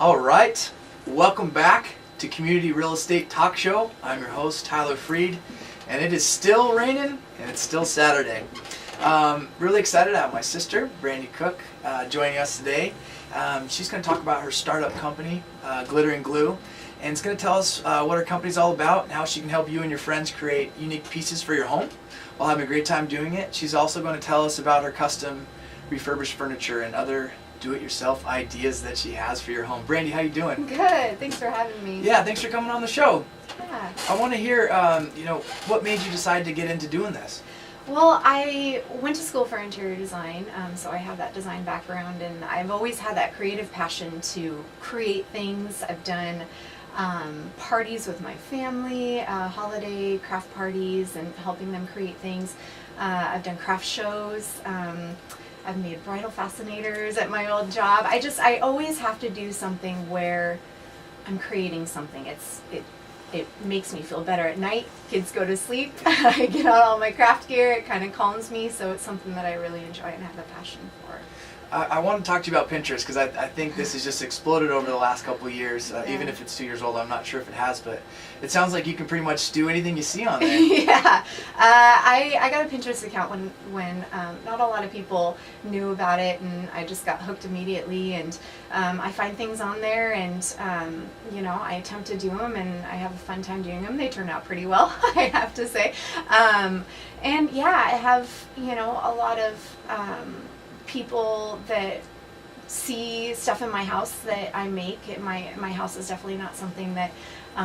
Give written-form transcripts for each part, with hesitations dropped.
All right, welcome back to Community Real Estate Talk Show. I'm your host, Tyler Freed, and it is still raining, and it's still Saturday. Really excited to have my sister, Brandi Cook, joining us today. She's going to talk about her startup company, Glitter and Glue, and it's going to tell us what her company's all about and how she can help you and your friends create unique pieces for your home while having a great time doing it. She's also going to tell us about her custom refurbished furniture and other do-it-yourself ideas that she has for your home. Brandi, how you doing? Good. Thanks for having me. Yeah, thanks for coming on the show. Yeah. I want to hear, what made you decide to get into doing this? Well, I went to school for interior design, so I have that design background, and I've always had that creative passion to create things. I've done parties with my family, holiday craft parties, and helping them create things. I've done craft shows. I've made bridal fascinators at my old job. I always have to do something where I'm creating something. It makes me feel better at night. Kids go to sleep. I get out all my craft gear. It kind of calms me, so it's something that I really enjoy and have a passion for. I want to talk to you about Pinterest because I think this has just exploded over the last couple of years. Even if it's 2 years old, I'm not sure if it has, but it sounds like you can pretty much do anything you see on there. Yeah, I got a Pinterest account when not a lot of people knew about it, and I just got hooked immediately. And I find things on there, and I attempt to do them, and I have a fun time doing them. They turn out pretty well, I have to say. And yeah, I have a lot of people that see stuff in my house that I make. My house is definitely not something that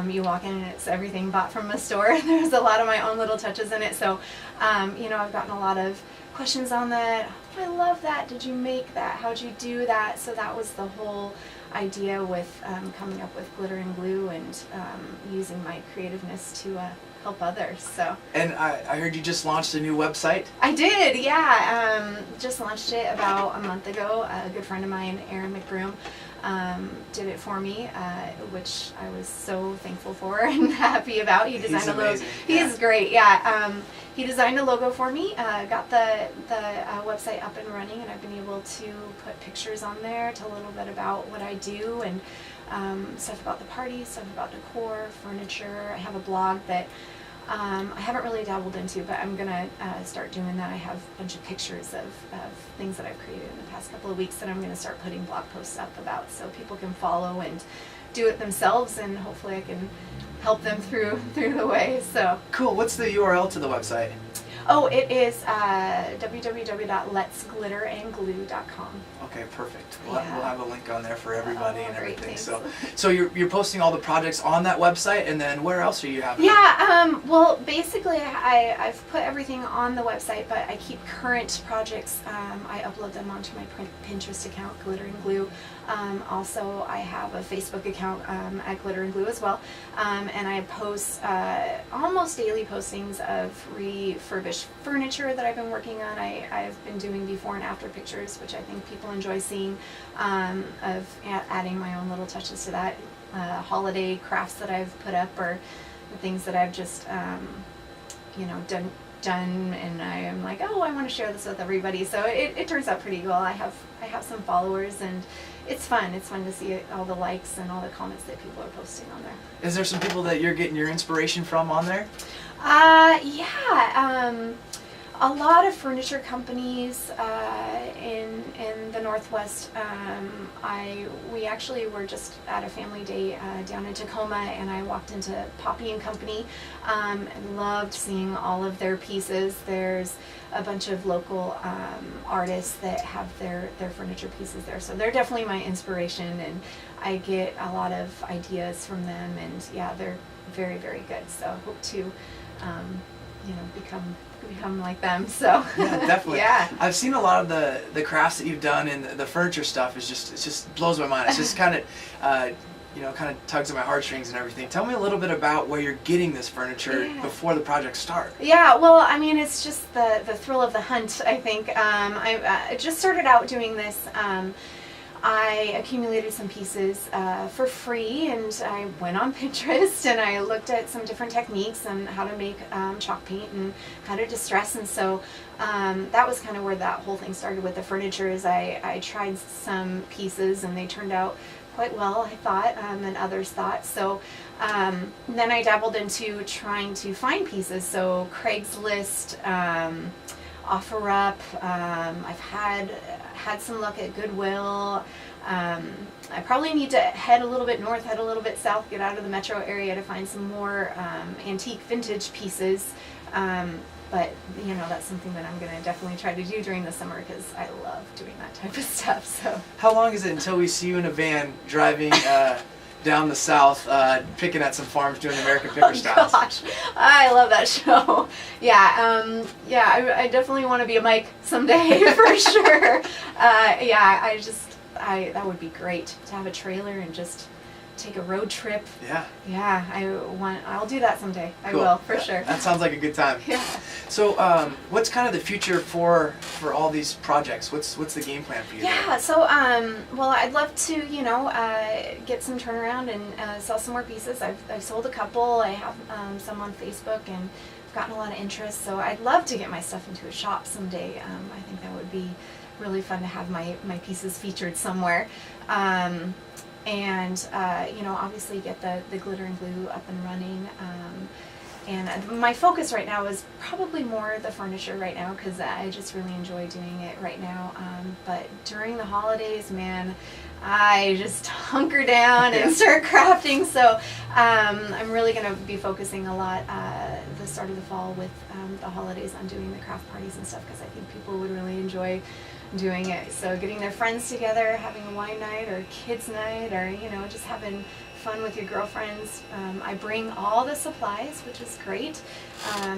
you walk in and it's everything bought from a store. There's a lot of my own little touches in it. So, I've gotten a lot of questions on that. Oh, I love that. Did you make that? How'd you do that? So that was the whole idea with coming up with Glitter and Glue and using my creativeness to help others. So. And I heard you just launched a new website? I did, yeah. Just launched it about a month ago. A good friend of mine, Aaron McBroom, did it for me, which I was so thankful for and happy about. He designed a logo. He's great, yeah. He designed a logo for me, got the website up and running, and I've been able to put pictures on there, tell a little bit about what I do, and stuff about the party, stuff about decor, furniture. I have a blog that I haven't really dabbled into, but I'm going to start doing that. I have a bunch of pictures of things that I've created in the past couple of weeks that I'm going to start putting blog posts up about, so people can follow and do it themselves, and hopefully I can help them through the way. So cool. What's the URL to the website? Oh, it is www.letsglitterandglue.com. Okay, perfect. We'll have a link on there for everybody and everything. Thanks. So you're posting all the projects on that website, and then where else are you having? Yeah, well, basically I've put everything on the website, but I keep current projects. I upload them onto my Pinterest account, Glitter and Glue. Also, I have a Facebook account at Glitter and Glue as well, and I post almost daily postings of refurbished furniture that I've been working on. I've been doing before and after pictures, which I think people enjoy seeing, of adding my own little touches to that. Holiday crafts that I've put up, or the things that I've just done, and I am like, oh, I want to share this with everybody. So it turns out pretty well. I have some followers, and it's fun. It's fun to see all the likes and all the comments that people are posting on there. Is there some people that you're getting your inspiration from on there? Yeah. A lot of furniture companies in the Northwest. We actually were just at a family day down in Tacoma, and I walked into Poppy and Company, and loved seeing all of their pieces. There's a bunch of local artists that have their furniture pieces there, so they're definitely my inspiration, and I get a lot of ideas from them, and yeah, they're very, very good. So I hope to become like them. So yeah, definitely. Yeah, I've seen a lot of the crafts that you've done, and the furniture stuff is just blows my mind. It's just kind of tugs at my heartstrings and everything. Tell me a little bit about where you're getting this furniture before the project start. Yeah, well, I mean, it's just the thrill of the hunt, I think. I just started out doing this. I accumulated some pieces for free, and I went on Pinterest and I looked at some different techniques on how to make chalk paint and how to distress, and so that was kind of where that whole thing started with the furniture. Is I tried some pieces and they turned out quite well, I thought, and others thought. So then I dabbled into trying to find pieces. So Craigslist, OfferUp. I've had some luck at Goodwill. I probably need to head a little bit north, head a little bit south, get out of the metro area to find some more antique vintage pieces. But that's something that I'm going to definitely try to do during the summer because I love doing that type of stuff. So How long is it until we see you in a van driving down the south, picking at some farms doing American Picker styles? Gosh, I love that show. Yeah, I definitely want to be a Mike someday for sure. That would be great to have a trailer and just take a road trip. Yeah. I'll do that someday. Cool. I will, for sure. That sounds like a good time. Yeah. So, what's kind of the future for all these projects? What's the game plan for you? Yeah. So, well, I'd love to, get some turnaround and sell some more pieces. I've sold a couple. I have some on Facebook and I've gotten a lot of interest. So, I'd love to get my stuff into a shop someday. I think that would be really fun to have my pieces featured somewhere. And obviously get the glitter and glue up and running. And my focus right now is probably more the furniture right now because I just really enjoy doing it right now. But during the holidays, man, I just hunker down and start crafting. So I'm really going to be focusing a lot the start of the fall with the holidays on doing the craft parties and stuff because I think people would really enjoy doing it. So getting their friends together, having a wine night or kids night or, just having fun with your girlfriends. I bring all the supplies, which is great.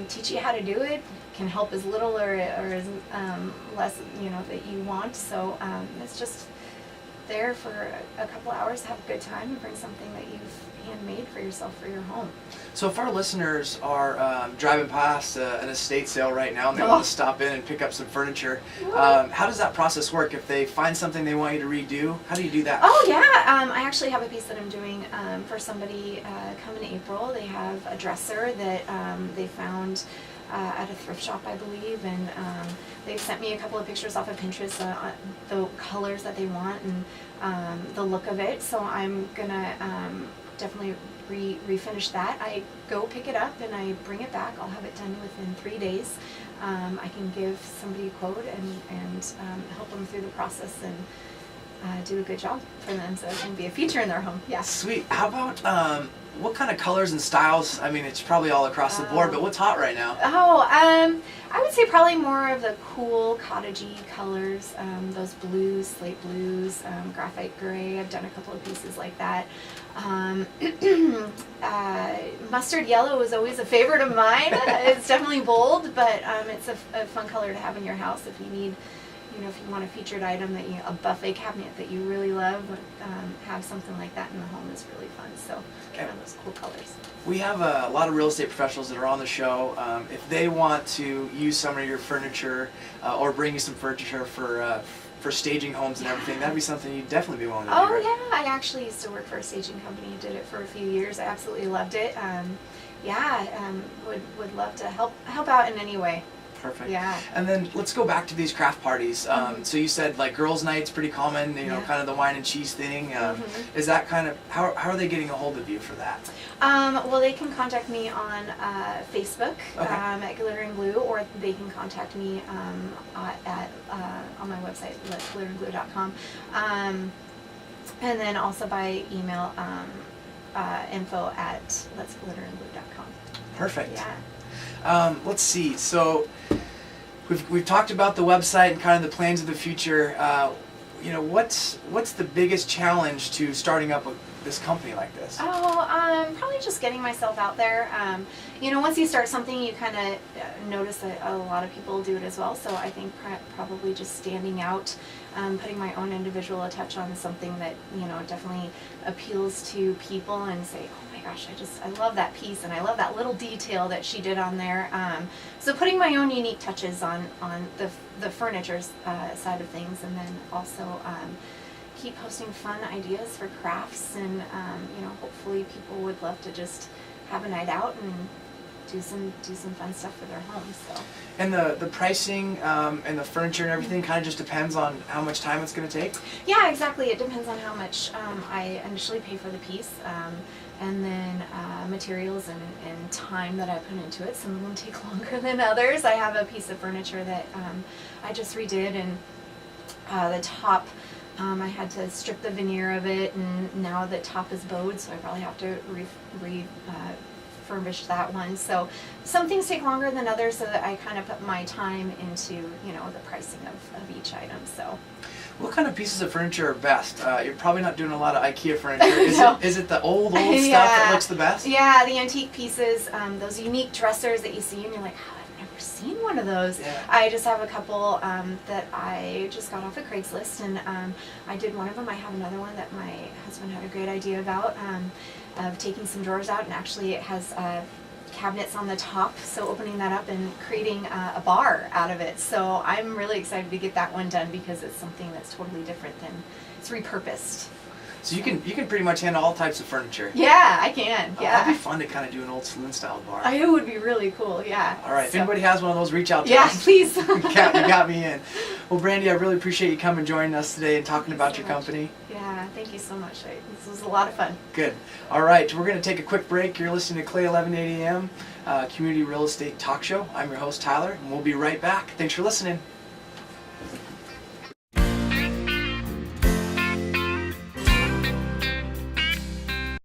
Teach you how to do it. Can help as little or as less, that you want. So it's just there for a couple hours, have a good time, and bring something that you've handmade for yourself for your home. So if our listeners are driving past an estate sale right now and they want to stop in and pick up some furniture, how does that process work? If they find something they want you to redo, how do you do that? Oh yeah, I actually have a piece that I'm doing for somebody coming in April. They have a dresser that they found at a thrift shop, I believe, and they've sent me a couple of pictures off of Pinterest on the colors that they want and the look of it. So I'm gonna definitely refinish that. I go pick it up and I bring it back. I'll have it done within 3 days. I can give somebody a quote and help them through the process and do a good job for them so it can be a feature in their home. Yeah. Sweet. How about what kind of colors and styles? I mean, it's probably all across the board, but what's hot right now? I would say probably more of the cool cottagey colors, those blues, slate blues, graphite gray. I've done a couple of pieces like that. Mustard yellow is always a favorite of mine. It's definitely bold, but it's a fun color to have in your house if you need, if you want a featured item a buffet cabinet that you really love, have something like that in the home is really fun. So get on those cool colors. We have a lot of real estate professionals that are on the show. If they want to use some of your furniture or bring you some furniture for staging homes and everything, that'd be something you'd definitely be willing to do, right? Oh yeah, I actually used to work for a staging company. Did it for a few years. I absolutely loved it. Would love to help out in any way. Perfect. Yeah. And then let's go back to these craft parties. So you said like girls' night's pretty common, kind of the wine and cheese thing. Is that kind of, how are they getting a hold of you for that? Well, they can contact me on Facebook at Glitter and Glue, or they can contact me on my website, glitterandglue.com. And then also by email, info@letsglitterandglue.com. Perfect. Yeah. Let's see. So we've talked about the website and kind of the plans of the future. What's the biggest challenge to starting up this company like this? Probably just getting myself out there. Once you start something, you kind of notice that a lot of people do it as well. So I think probably just standing out, putting my own individual touch on something that definitely appeals to people and say, oh my gosh, I love that piece and I love that little detail that she did on there. So putting my own unique touches on the furniture side of things, and then also keep posting fun ideas for crafts, and hopefully people would love to just have a night out and do some fun stuff for their home. So. And the pricing and the furniture and everything kind of just depends on how much time it's going to take? Yeah, exactly. It depends on how much I initially pay for the piece, and then materials and time that I put into it. Some of them take longer than others. I have a piece of furniture that I just redid, and the top, I had to strip the veneer of it, and now the top is bowed, so I probably have to refurbish that one. So some things take longer than others, so that I kind of put my time into, you know, the pricing of each item. So. What kind of pieces of furniture are best? You're probably not doing a lot of IKEA furniture. No. Is it the old stuff that looks the best? Yeah, the antique pieces, those unique dressers that you see, and you're like, oh, I've never seen one of those. Yeah. I just have a couple that I just got off of Craigslist, and I did one of them. I have another one that my husband had a great idea about, of taking some drawers out, and actually it has cabinets on the top, so opening that up and creating a bar out of it. So I'm really excited to get that one done, because it's something that's totally different than, it's repurposed. So you can pretty much handle all types of furniture. Yeah, I can. Yeah. That'd be fun to kind of do an old saloon style bar. It would be really cool. Yeah. All right. If So- anybody has one of those, reach out to Yeah, us. please. You got me in. Well, Brandi, I really appreciate you coming and joining us today and talking about so your much. company. Yeah, thank you so much. This was a lot of fun. Good. All right. We're going to take a quick break. You're listening to Clay 1180 AM, Community Real Estate Talk Show. I'm your host, Tyler, and we'll be right back. Thanks for listening.